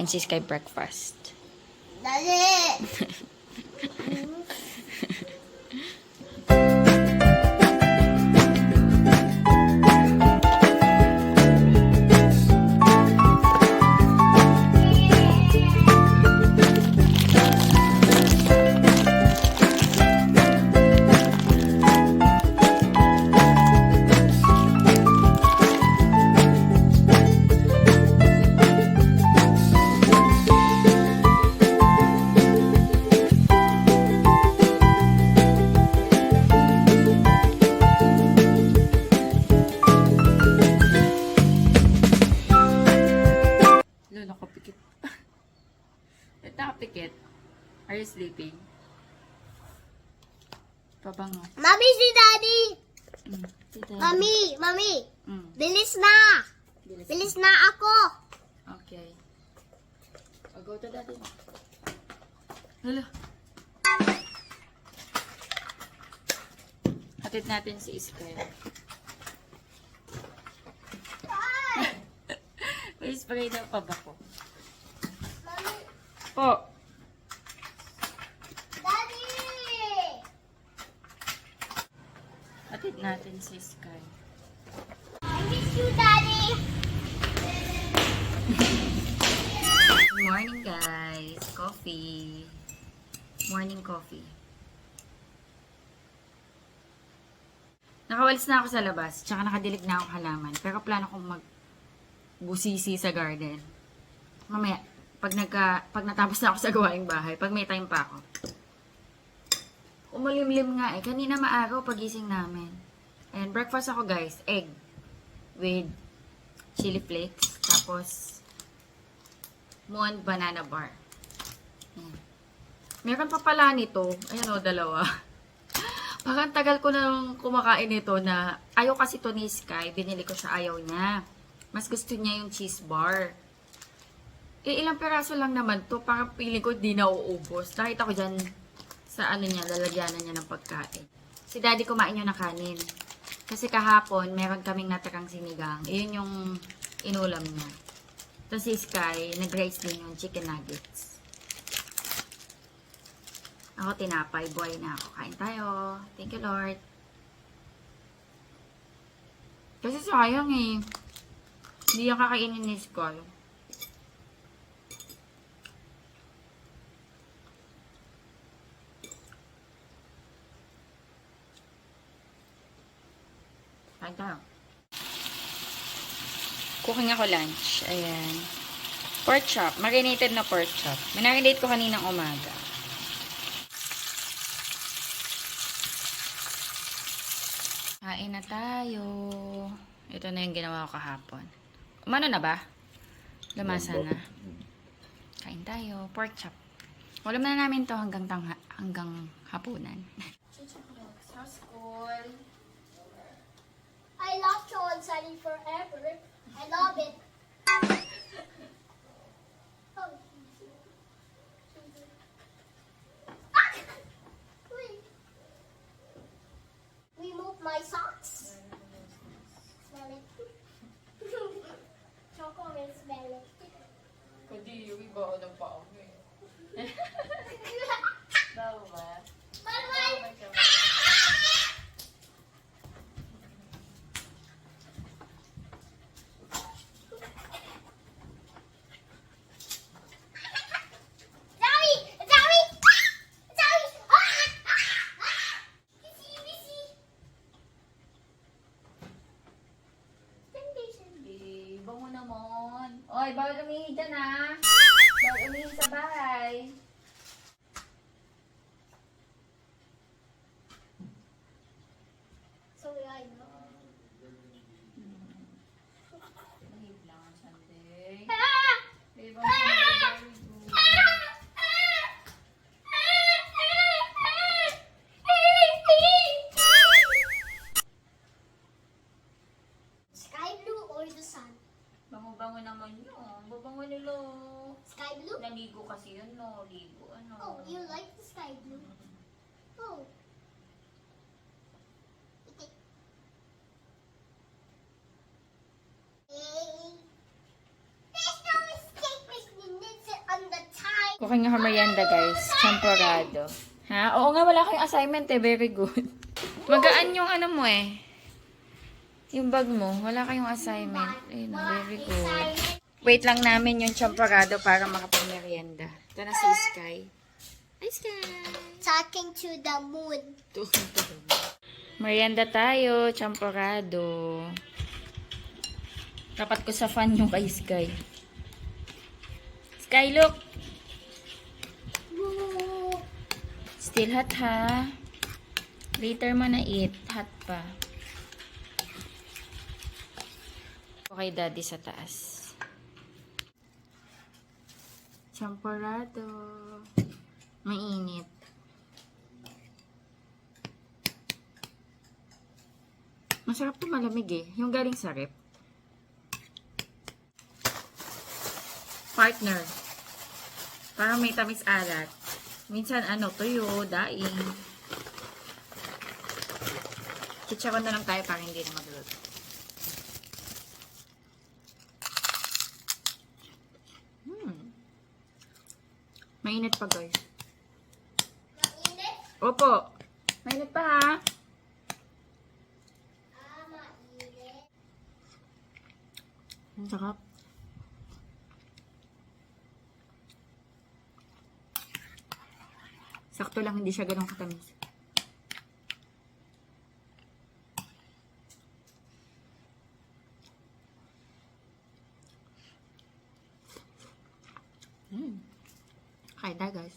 kakain si Sky breakfast. Dali! Nakapikit. Ba't nakapikit? Are you sleeping? Pabango. Mami, si Daddy! Si Daddy. Mami! Mm. Bilis na! Bilis na ako! Okay. I'll go to Daddy. Hala. Hatid natin si Sky. May spray na pa ba ko? Mami! Po. Daddy! Hatid natin si Sky. I miss you, Daddy! Good morning, guys. Coffee. Morning coffee. Nakawalis na ako sa labas, tsaka nakadilig na ako halaman. Pero plano kong magbusisi sa garden. Mamaya, pag natapos na ako sa gawaing bahay, pag may time pa ako. Umulimlim nga eh. Kanina maaraw pagising namin. And breakfast ako, guys. Egg. With chili flakes. Tapos, Moon banana bar. Ayan. Meron pa pala nito. Ayan o, dalawa. Parang tagal ko nang kumakain nito na ayaw kasi to ni Sky. Binili ko siya, ayaw niya. Mas gusto niya yung cheese bar. Ilang peraso lang naman to. Parang piling ko di na uubos. Nakita ko dyan sa ano niya, lalagyanan niya ng pagkain. Si Daddy kumain yun ng kanin. Kasi kahapon, meron kaming natakang sinigang. Iyon yung inulam niya. Tapos si Sky, nag-rice din yung chicken nuggets. Ako tinapay, buhay na ako. Kain tayo. Thank you, Lord. Kasi sayang eh. Hindi yung kakainin ni Sky. Kain tayo. Cooking ako lunch. Ayan. Pork chop. Marinated na pork chop. Minarinate ko kaninang umaga. Kain na tayo. Ito na yung ginawa ko kahapon. Umano na ba? Lumasa na. Kain tayo. Pork chop. Ulam na namin to hanggang hapunan. Sa school. I love Sean Sunny forever. I love it. Oh. Ah! Wait. Remove my socks. Smell it. Choco will smell it. Hindi, yung iba ako ng paong eh. Bawa ba? Bye-bye. Zowie! Zowie! Zowie! Busy, busy. Eh, bango naman. Oy, bawal umihi dyan ha. Bawal umihi sa bahay. Sorry, I know. Mahid lang ang Sunday. Ah! Diba? Very good. Sky blue or the sun? Bango-bango naman yun. Babango nilo. Sky blue? Naligo kasi yun, no? Ligo, ano? Oh, you like the sky blue? Oh. There's no mistake, Miss Nindin. Cooking nga merienda, guys. Champorado. Ha? Oo nga, wala kayong assignment eh. Very good. Magaan yung ano mo eh. Yung bag mo. Wala kayong assignment. Ayun, very good. Wait lang namin yung champorado para makapag-merienda. Ito na si Sky. Hi, Sky! Talking to the moon. Merienda tayo. Champorado. Dapat ko sa fan yung kay Sky. Sky, look! Woo. Still hot ha? Later mo na eat. Hot pa. Okay, daddy sa taas. Champorado. Mainit. Masarap to, malamig eh. Yung galing sa rep. Partner. Parang may tamis alat. Minsan ano, tuyo, daing. Chicharon na lang tayo para hindi na magluto. Mainit pa, guys. Mainit? Opo. Mainit pa, ha? Mainit. Ang sarap. Sakto lang, hindi siya ganun katamis. Kain tayo, guys.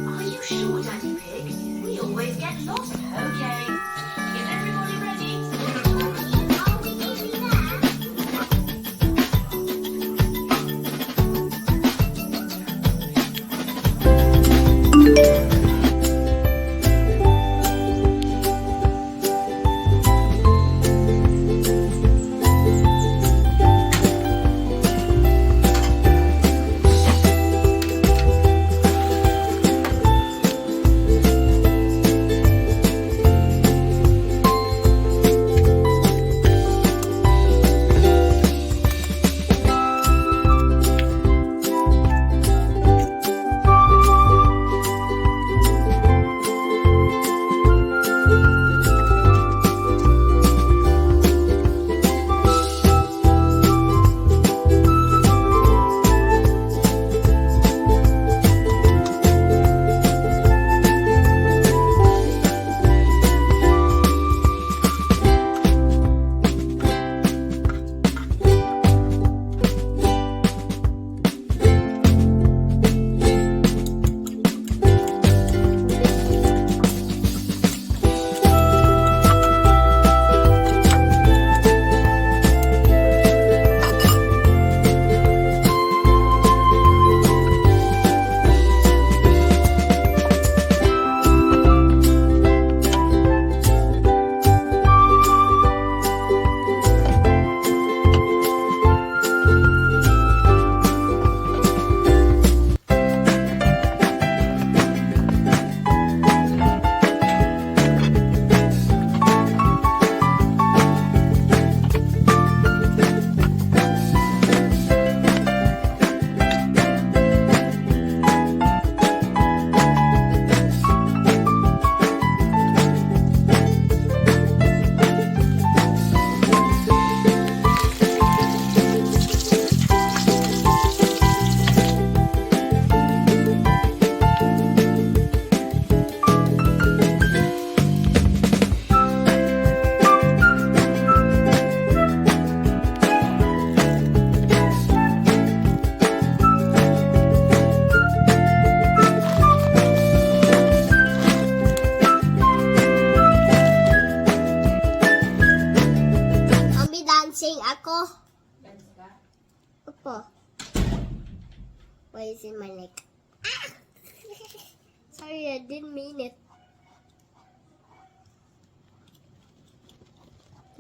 Are you sure, Daddy Pig? We always get lost. Okay. Is everybody ready? Are we doing that? ako. Opo. Why is in my neck? Ah! Sorry, I didn't mean it.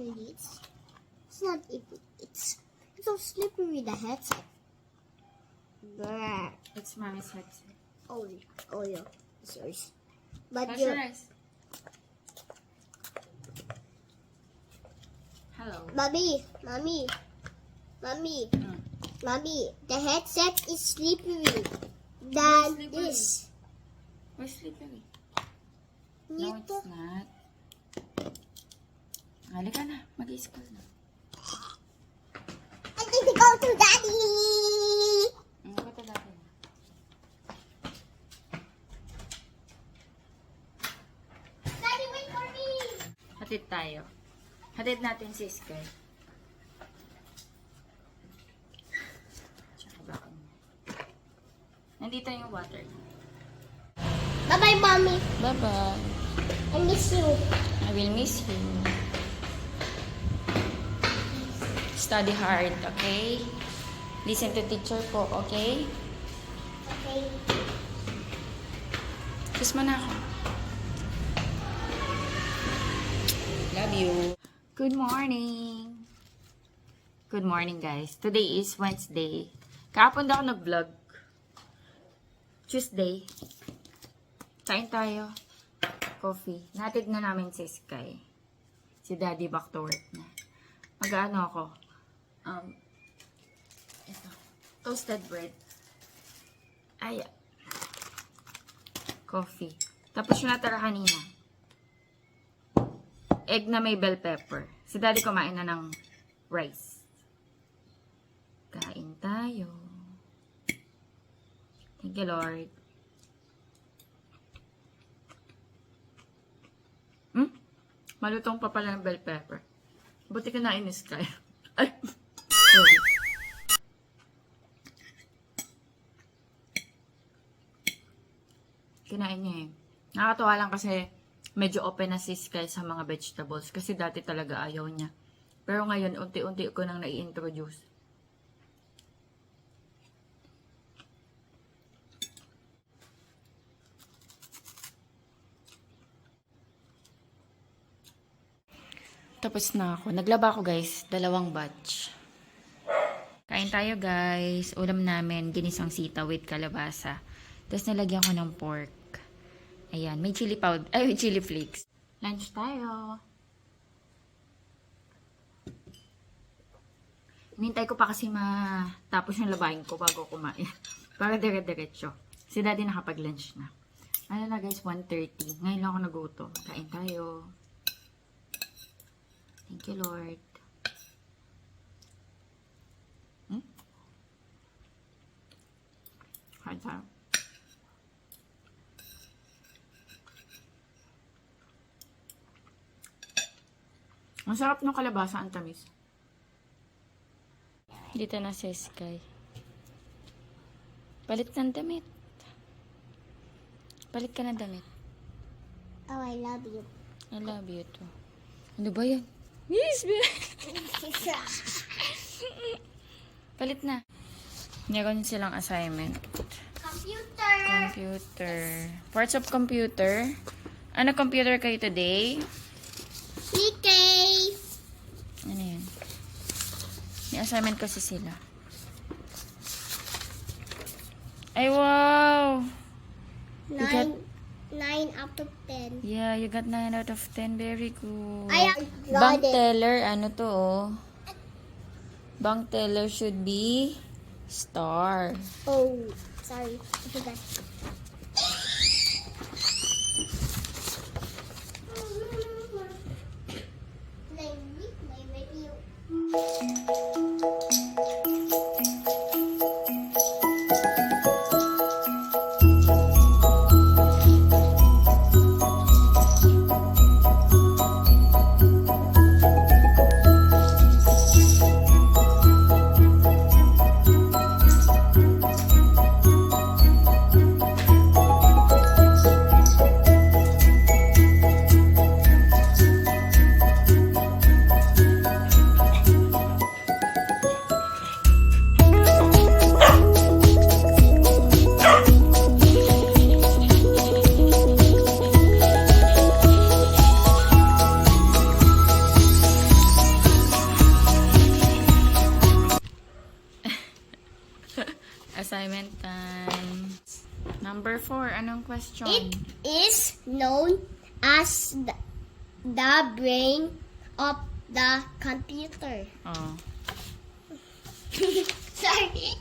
Really, it's not even, it's so slippery, the headset. Brr. That's mommy's headset. Oh, yeah. It's yours. But How's you. your eyes? Hello. Mommy. Mm. Mommy, the headset is slippery than slippery? this. Where's slippery? No, Nito. it's not. Halika na. Mag-i-school na. I need to go to daddy. Go to daddy. Daddy, wait for me. Hatid tayo. Hatid natin si Sky. Tsaka baka. Nandito yung water. Bye-bye, mommy. Bye-bye. I miss you. I will miss you. Study hard, okay? Listen to teacher po, okay? Okay. Kiss mo na ako. Love you. Good morning. Good morning, guys. Today is Wednesday. Kahapon daw ako nag-vlog. Tuesday. Kain tayo. Coffee. Natid na namin si Sky. Si Daddy back to work na. Mag-ano ako. Ito. Toasted bread. Ay. Coffee. Tapos yung natara kanina. Egg na may bell pepper. Si Daddy kumain na ng rice. Kain tayo. Thank you, Lord. Malutong pa pala ng bell pepper. Buti kinain ni Sky. Ay! Sorry. Kinain niya eh. Nakakatuwa lang kasi medyo open na si Sky sa mga vegetables. Kasi dati talaga ayaw niya. Pero ngayon, unti-unti ko nang nai-introduce. Tapos na ako. Naglaba ako, guys. 2 batch. Kain tayo, guys. Ulam namin, ginisang sita with kalabasa. Tapos nalagyan ko ng pork. Ayan. May chili powder. Ay, may chili flakes. Lunch tayo. Nintay ko pa kasi matapos yung labahin ko bago kumain. Para dire-diretso. Si Daddy nakapag-lunch na. Ano na, guys? 1:30. Ngayon lang ako nagutom. Kain tayo. Thank you, Lord. Kain tayo. Ang sarap ng kalabasa, ang tamis. Dito na si Sky. Palit ng damit. Palit ka ng damit. Oh, I love you. I love you too. Ano ba yan? Yes, palit na. Meron silang assignment. Computer. Parts of computer. Ano computer kayo today? CK. Ano yun? May assignment kasi sila. Ay, wow! You got- 9 out of 10. Yeah, you got 9 out of 10. Very good. I got Bank it. teller, ano to oh? Bank teller should be star. Oh, sorry. I forgot. My review. time. Number 4, anong question? It is known as the brain of the computer. Oh. Sorry.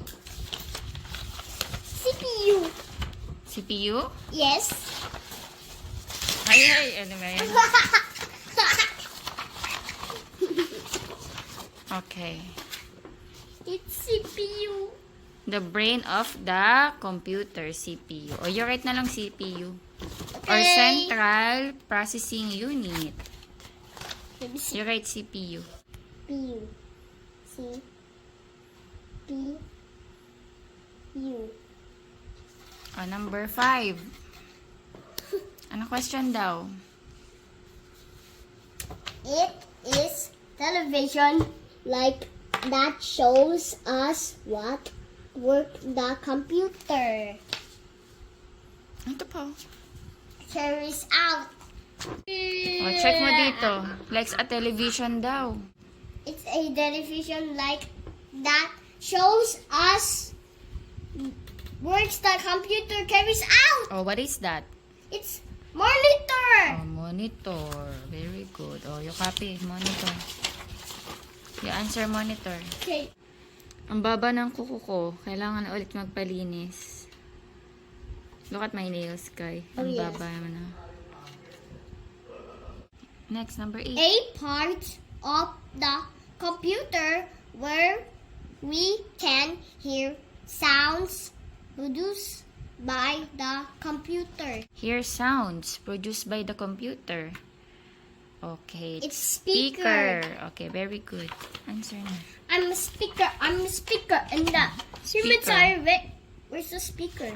CPU. CPU? Yes. Ay, ano ba yan? Okay. It's CPU. The brain of the computer, CPU. O, you write na lang CPU. Or Okay. Central Processing Unit. Let me see. You write CPU. CPU. C. P. U. O, number 5. Ano question daw? It is television like that shows us what work the computer Ito po. carries out. O, check mo dito. Likes a television daw. It's a television like that shows us works the computer carries out. O, what is that? It's monitor. Oh, monitor. Very good. Oh, you copy. Monitor. You answer monitor. Okay. Ang baba ng kuko ko. Kailangan ulit magpalinis. Look at my nails, Kai. Ang Oh, yes. baba mo na. Next, number 8. A part of the computer where we can hear sounds produced by the computer. Hear sounds produced by the computer. Okay. It's speaker. Okay, very good. Answer na. I'm a speaker. And the humans Speaker. are where's the speaker?